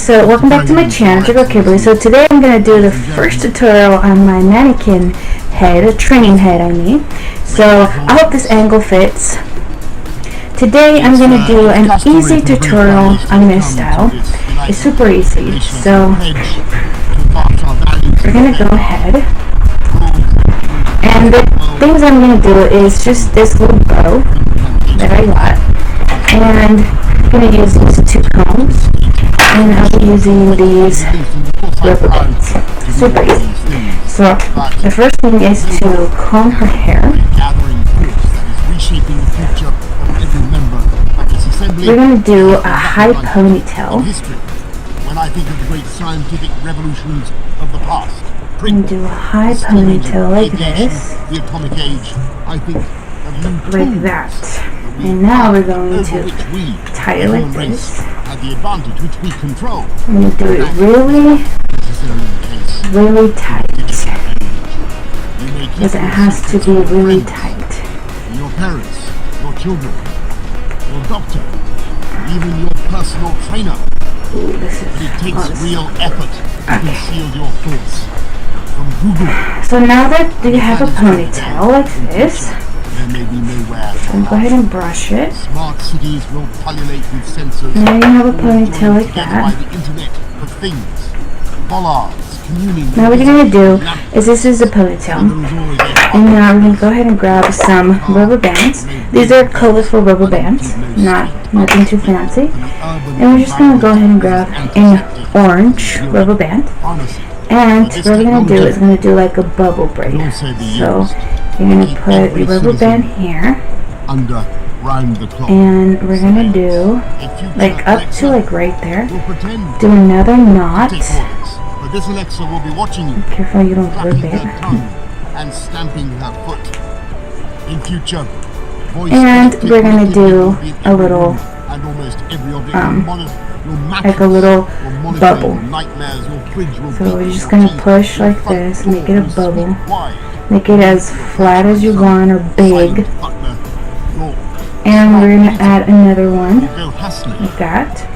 So welcome back to my channel, Baylee. So today I'm going to do the first tutorial on my mannequin head, a training head I mean. So I hope this angle fits. Today I'm going to do an easy tutorial on this style. It's super easy. So we're going to go ahead. And the things I'm going to do is just this little bow that I got. And I'm going to use these two combs. And I'll be using these rubber bands. Super easy. So the first thing is to comb her hair. We're going to do a high ponytail. When I think of the great scientific revolutions of the past. We're going to do a high ponytail like this. The atomic age, I think of you like that. And now we're going to tie it like this. The advantage which we control. I'm going to do it really tight. Because it has to be really tight. Your parents, your children, your doctor, even your personal trainer. Ooh, this is but it takes real effort to conceal your thoughts from Google. So now that you have a ponytail like this, there may be nowhere so go ahead and brush it. Smart cities will populate with sensors. Now you have a ponytail like that. By the Internet of Things. Bollards, communing. Now what you're going to do is this is a ponytail. And now we're going to go ahead and grab some rubber bands. These are colorful rubber bands, nothing too fancy. And we're just going to go ahead and grab an orange rubber band. And what we're going to do is going to do like a bubble braid. So you're going to put your rubber band here. And we're going to do like up to like right there. Do another knot. This Alexa will be watching you. Careful you don't rip it. And stamping her foot. In future, and we're going to do a little like a little bubble. So we're just going to push like this, make it a bubble. Make it as flat as you want or big. And we're going to add another one like that.